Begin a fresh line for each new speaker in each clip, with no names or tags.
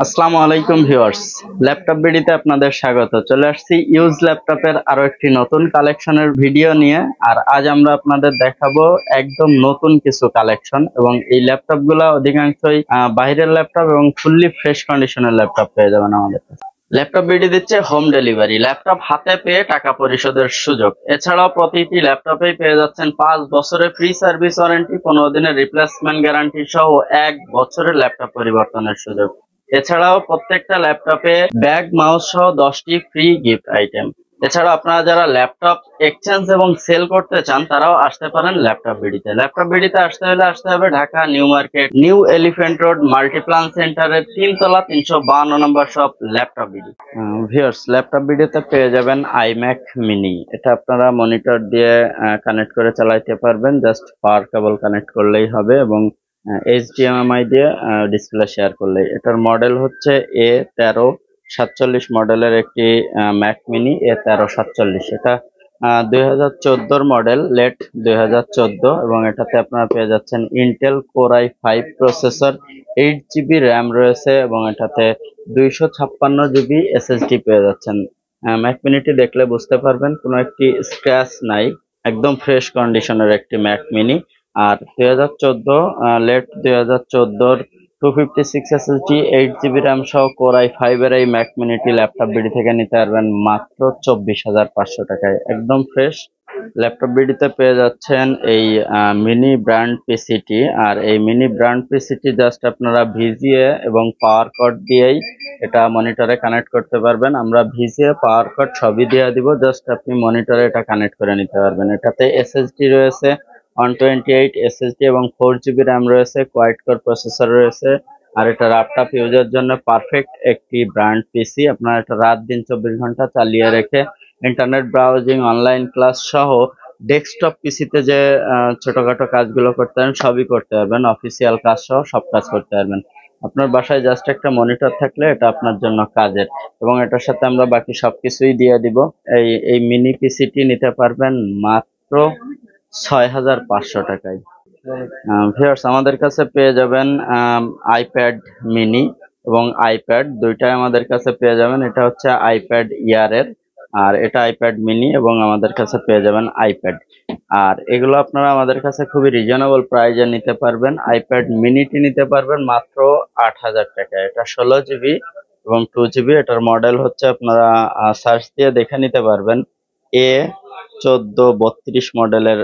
আসসালামু আলাইকুম viewers, laptop বিডিতে আপনাদের স্বাগত। চলে আসছি ইউজ ল্যাপটপের আরো একটি নতুন কালেকশনের ভিডিও নিয়ে। আর আজ আমরা আপনাদের দেখাবো একদম নতুন কিছু কালেকশন, এবং এই ল্যাপটপগুলো অধিকাংশই বাইরের ল্যাপটপ এবং ফুললি ফ্রেশ কন্ডিশনের ল্যাপটপ পেয়ে যাবেন আমাদের কাছে। ল্যাপটপ বিডি দিচ্ছে হোম ডেলিভারি, ল্যাপটপ হাতে পেয়ে টাকা পরিশোধের সুযোগ। এছাড়াও প্রতিটি ল্যাপটপেই পেয়ে যাচ্ছেন 5 বছরের ফ্রি সার্ভিস ওয়ারেন্টি, 15 দিনের রিপ্লেসমেন্ট গ্যারান্টি সহ 1 বছরের ল্যাপটপ পরিবর্তনের সুযোগ। এছাড়াও প্রত্যেকটা ল্যাপটপে ব্যাগ, মাউস সহ 10টি ফ্রি গিফট আইটেম। এছাড়াও আপনারা যারা ল্যাপটপ এক্সচেঞ্জ এবং সেল করতে চান তারাও আসতে পারেন ল্যাপটপ বিডিতে। ল্যাপটপ বিডিতে আসতে হবে Dhaka new market, new elephant road, Multiplan সেন্টারের 3 তলা 352 নম্বর shop laptop BD. Viewers, laptop বিডিতে পেয়ে যাবেন iMac মিনি। এটা আপনারা মনিটর দিয়ে কানেক্ট করে চালাইতে পারবেন, জাস্ট পাওয়ার কেবল কানেক্ট করলেই হবে, এবং HDMI দিয়ে ডিসপ্লে শেয়ার করলে। এটার মডেল হচ্ছে A1347 মডেলের একটি ম্যাক মিনি, A1347। এটা 2014 মডেল, লেট 2014, এবং এটাতে আপনারা পেয়ে যাচ্ছেন Intel core i5 processor, 8GB RAM রয়েছে, এবং এটাতে 256GB SSD পেয়ে যাচ্ছেন। ম্যাক মিনিটি দেখলে বুঝতে পারবেন কোনো একটি স্ক্র্যাচ নাই, একদম ফ্রেশ কন্ডিশনের একটি ম্যাক মিনি। আর 2014 লেট 2014 256 SSD 8GB র্যাম সহ কোর i5 এর এই ম্যাক মিনিটি ল্যাপটপ বিডি থেকে নিতে পারবেন মাত্র 24,500 টাকায়, একদম ফ্রেশ। ল্যাপটপ বিডিতে পেয়ে যাচ্ছেন এই মিনি ব্র্যান্ড পিসিটি। আর এই মিনি ব্র্যান্ড পিসিটি জাস্ট আপনারা ভিজিএ এবং পাওয়ার কর্ড দিয়েই এটা মনিটরে কানেক্ট করতে পারবেন। আমরা ভিজিএ, পাওয়ার কর্ড সবই দিয়ে দিব, জাস্ট আপনি মনিটরে এটা কানেক্ট করে নিতে পারবেন। এটাতে এসএসডি রয়েছে 128 SSD এবং 4GB র্যাম রয়েছে, কোয়াড কোর প্রসেসর রয়েছে। আর এটা ল্যাপটপ ইউজের জন্য পারফেক্ট একটি ব্র্যান্ড পিসি। আপনারা এটা রাত দিন 24 ঘন্টা চালিয়ে রেখে ইন্টারনেট ব্রাউজিং, অনলাইন ক্লাস সহ ডেস্কটপ পিসিতে যে ছোটখাটো কাজগুলো করতে পারেন সবই করতে পারবেন, অফিসিয়াল কাজ সহ সব কাজ করতে পারবেন। আপনার বাসায় জাস্ট একটা মনিটর থাকলে এটা আপনার জন্য কাজের, এবং এটার সাথে আমরা বাকি সবকিছুই দিয়ে দিব। এই মিনি পিসিটি নিতে পারবেন মাত্র 6,500 টাকায়। ভিউয়ার্স, আমাদের কাছে পেয়ে যাবেন আইপ্যাড মিনি এবং আইপ্যাড, দুইটাই আমাদের কাছে পেয়ে যাবেন। এটা হচ্ছে আইপ্যাড ইয়ারের, আর এটা আইপ্যাড মিনি, এবং আমাদের কাছে পেয়ে যাবেন আইপ্যাড। আর এগুলো আপনারা আমাদের কাছে খুবই রিজনেবল প্রাইজে নিতে পারবেন। আইপ্যাড মিনিটি নিতে পারবেন মাত্র 8,000 টাকায়। এটা 16GB এবং 2GB। এটার মডেল হচ্ছে, আপনারা সার্চ দিয়ে দেখে নিতে পারবেন, A1432 মডেলের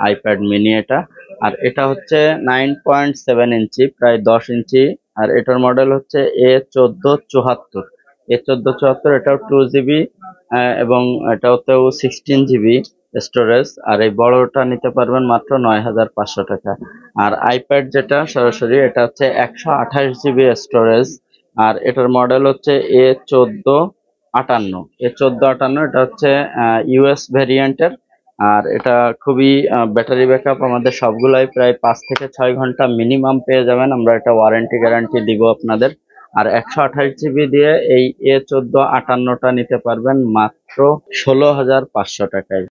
আইপ্যাড মিনি এটা। আর এটা হচ্ছে 9.7 ইঞ্চি, প্রায় 10 ইঞ্চি। আর এটার মডেল হচ্ছে A1474। A1474, এটাও 2GB, এবং এটাতেও 16GB স্টোরেজ। আর এই বড়টা নিতে পারবেন মাত্র 9,500 টাকা। আর আইপ্যাড যেটা সরাসরি, এটা হচ্ছে 128GB স্টোরেজ। আর এটার মডেল হচ্ছে A1458। এটা হচ্ছে ইউএস ভ্যারিয়েন্টের। আর এটা খুবই ব্যাটারি ব্যাকআপ আমাদের সবগুলাই প্রায় 5 থেকে 6 ঘন্টা মিনিমাম পেয়ে যাবেন। আমরা এটা ওয়ারেন্টি গ্যারান্টি দিব আপনাদের। আর 128GB দিয়ে এই A1458টা নিতে পারবেন মাত্র 16,500 টাকায়।